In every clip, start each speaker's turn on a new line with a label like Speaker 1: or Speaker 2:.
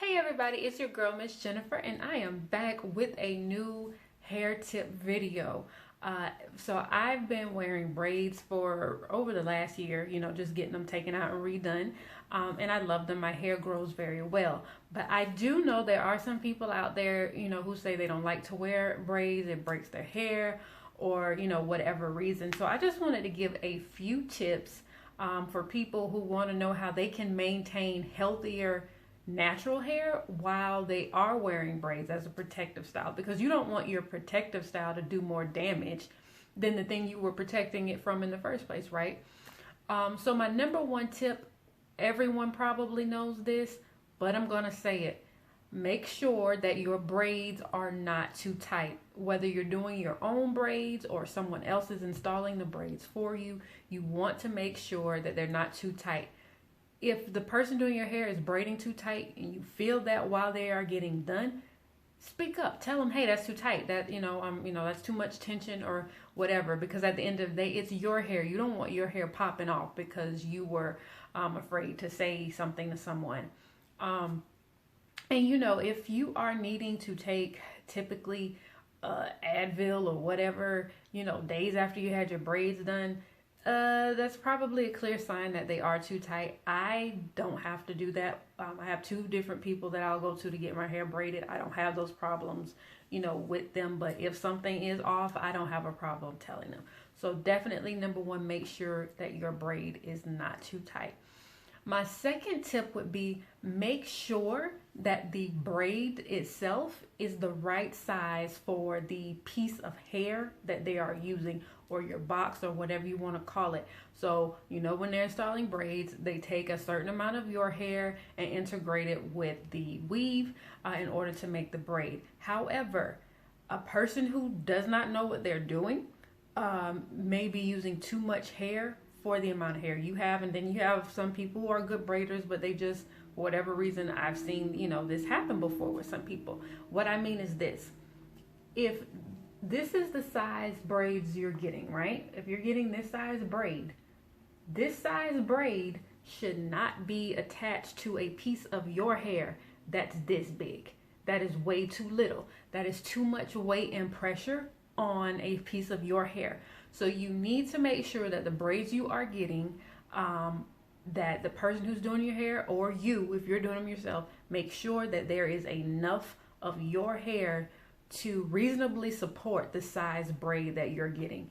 Speaker 1: Hey everybody, it's your girl Miss Jennifer and I am back with a new hair tip video. So I've been wearing braids for over the last year, just getting them taken out and redone. And I love them. My hair grows very well. But I do know there are some people out there, who say they don't like to wear braids, it breaks their hair or, whatever reason. So I just wanted to give a few tips for people who want to know how they can maintain healthier natural hair while they are wearing braids as a protective style, because you don't want your protective style to do more damage than the thing you were protecting it from in the first place, right? So my number one tip, everyone probably knows this, but I'm gonna say it. Make sure that your braids are not too tight. Whether you're doing your own braids or someone else is installing the braids for you, you want to make sure that they're not too tight. If the person doing your hair is braiding too tight and you feel that while they are getting done, speak up. Tell them, hey, that's too tight. That's too much tension or whatever. Because at the end of the day, it's your hair. You don't want your hair popping off because you were afraid to say something to someone. And if you are needing to take typically Advil or whatever, days after you had your braids done, that's probably a clear sign that they are too tight. I don't have to do that. I have two different people that I'll go to get my hair braided. I don't have those problems, with them. But if something is off, I don't have a problem telling them. So definitely, number one, make sure that your braid is not too tight. My second tip would be make sure that the braid itself is the right size for the piece of hair that they are using, or your box, or whatever you want to call it. So, when they're installing braids, they take a certain amount of your hair and integrate it with the weave in order to make the braid. However, a person who does not know what they're doing may be using too much hair for the amount of hair you have. And then you have some people who are good braiders, but they just, for whatever reason, I've seen, this happen before with some people. What I mean is this: if this is the size braids you're getting, right? If you're getting this size braid should not be attached to a piece of your hair that's this big. That is way too little. That is too much weight and pressure on a piece of your hair. So you need to make sure that the braids you are getting, that the person who's doing your hair, or you, if you're doing them yourself, make sure that there is enough of your hair to reasonably support the size braid that you're getting.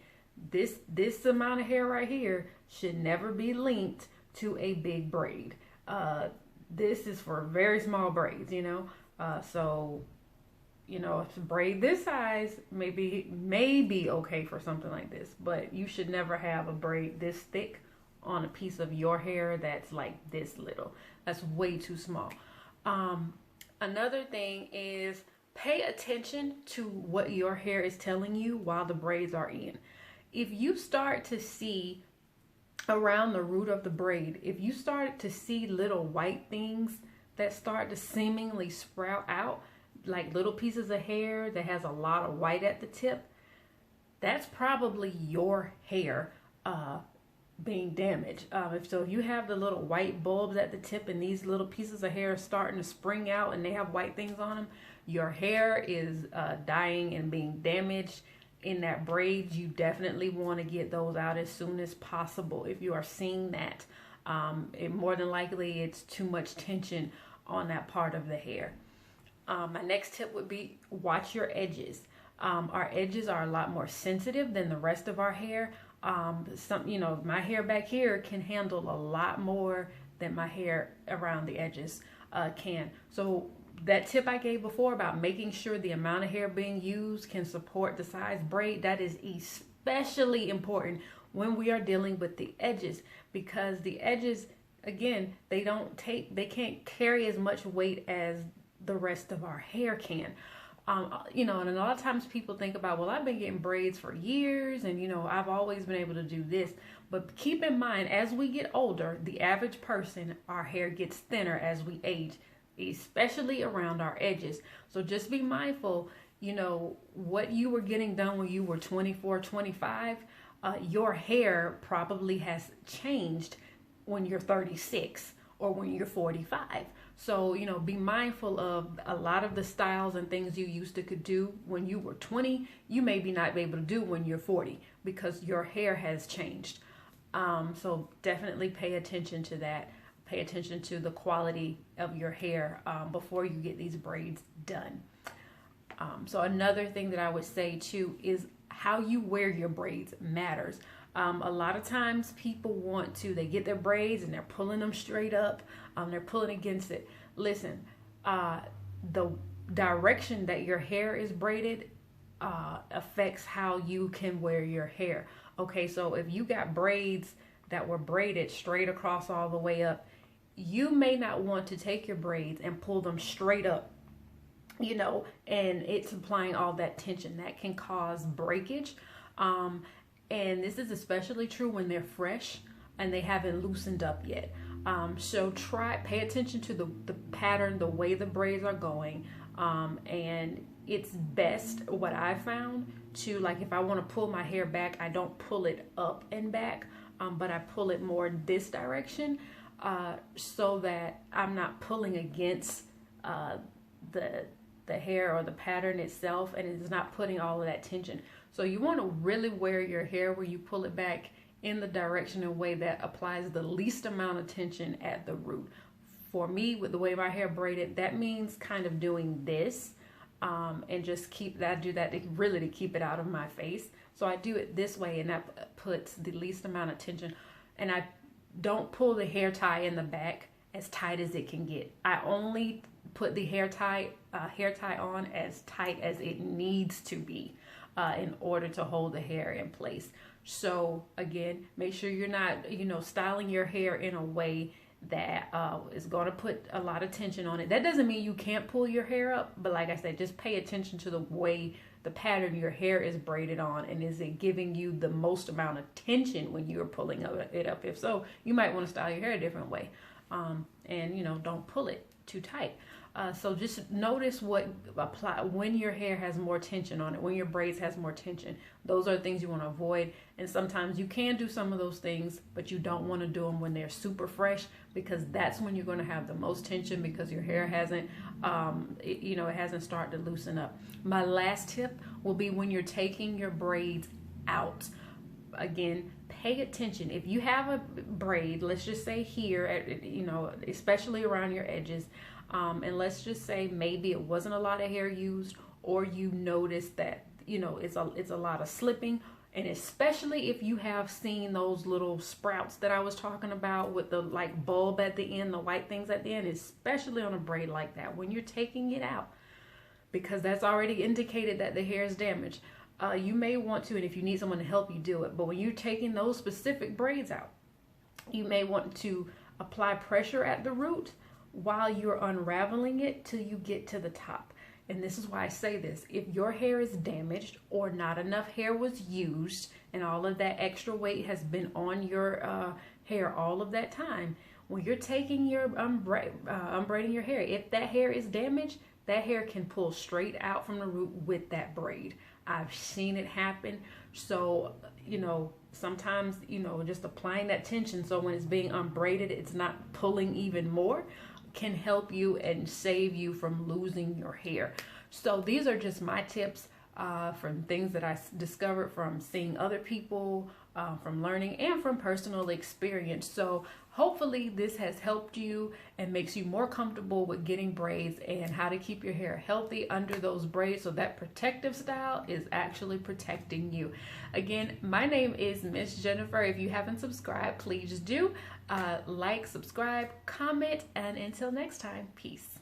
Speaker 1: This amount of hair right here should never be linked to a big braid. This is for very small braids, so if a braid this size may be okay for something like this, but you should never have a braid this thick on a piece of your hair that's like this little. That's way too small. Another thing is, pay attention to what your hair is telling you while the braids are in. If you start to see around the root of the braid, if you start to see little white things that start to seemingly sprout out, like little pieces of hair that has a lot of white at the tip, that's probably your hair being damaged. If you have the little white bulbs at the tip and these little pieces of hair are starting to spring out and they have white things on them, your hair is dying and being damaged in that braid. You definitely want to get those out as soon as possible. If you are seeing that, more than likely it's too much tension on that part of the hair. My next tip would be watch your edges. Our edges are a lot more sensitive than the rest of our hair. My hair back here can handle a lot more than my hair around the edges can. So that tip I gave before about making sure the amount of hair being used can support the size braid, that is especially important when we are dealing with the edges, because the edges, again, they can't carry as much weight as the rest of our hair can. And a lot of times people think about, well, I've been getting braids for years and, I've always been able to do this. But keep in mind, as we get older, the average person, our hair gets thinner as we age, especially around our edges. So just be mindful, what you were getting done when you were 24, 25, your hair probably has changed when you're 36 or when you're 45. So, be mindful of a lot of the styles and things you used to could do when you were 20, you maybe not be able to do when you're 40 because your hair has changed. So definitely pay attention to that. Pay attention to the quality of your hair before you get these braids done. So another thing that I would say too is how you wear your braids matters. A lot of times people they get their braids and they're pulling them straight up. They're pulling against it. Listen, the direction that your hair is braided affects how you can wear your hair. Okay, so if you got braids that were braided straight across all the way up, you may not want to take your braids and pull them straight up, and it's applying all that tension. That can cause breakage. And this is especially true when they're fresh and they haven't loosened up yet. So pay attention to the pattern, the way the braids are going. And it's best, what I found, to, like, if I want to pull my hair back, I don't pull it up and back, but I pull it more this direction, so that I'm not pulling against the hair or the pattern itself, and it's not putting all of that tension. So you want to really wear your hair where you pull it back in the direction and way that applies the least amount of tension at the root. For me, with the way my hair braided, that means kind of doing this, and just do that to keep it out of my face. So I do it this way, and that puts the least amount of tension. And I don't pull the hair tie in the back as tight as it can get. I only put the hair tie on as tight as it needs to be in order to hold the hair in place. So again, make sure you're not, styling your hair in a way that is going to put a lot of tension on it. That doesn't mean you can't pull your hair up, but like I said, just pay attention to the way the pattern your hair is braided on, and is it giving you the most amount of tension when you're pulling it up. If so, you might want to style your hair a different way, and don't pull it too tight. So just notice when your hair has more tension on it, when your braids has more tension. Those are things you want to avoid. And sometimes you can do some of those things, but you don't want to do them when they're super fresh, because that's when you're going to have the most tension, because your hair hasn't, it hasn't started to loosen up. My last tip will be when you're taking your braids out. Again, pay attention. If you have a braid, let's just say here, especially around your edges, and let's just say maybe it wasn't a lot of hair used, or you notice that it's a lot of slipping, and especially if you have seen those little sprouts that I was talking about with the bulb at the end, the white things at the end, especially on a braid like that, when you're taking it out, because that's already indicated that the hair is damaged. You may want to, and if you need someone to help you do it, but when you're taking those specific braids out, you may want to apply pressure at the root while you're unraveling it till you get to the top. And this is why I say this: if your hair is damaged or not enough hair was used and all of that extra weight has been on your hair all of that time, when you're taking your unbraiding your hair, if that hair is damaged, that hair can pull straight out from the root with that braid. I've seen it happen. So, sometimes, just applying that tension so when it's being unbraided, it's not pulling even more, can help you and save you from losing your hair. So these are just my tips from things that I discovered from seeing other people, from learning, and from personal experience. So hopefully this has helped you and makes you more comfortable with getting braids and how to keep your hair healthy under those braids, so that protective style is actually protecting you. Again, my name is Miss Jennifer. If you haven't subscribed, please do like, subscribe, comment, and until next time, peace.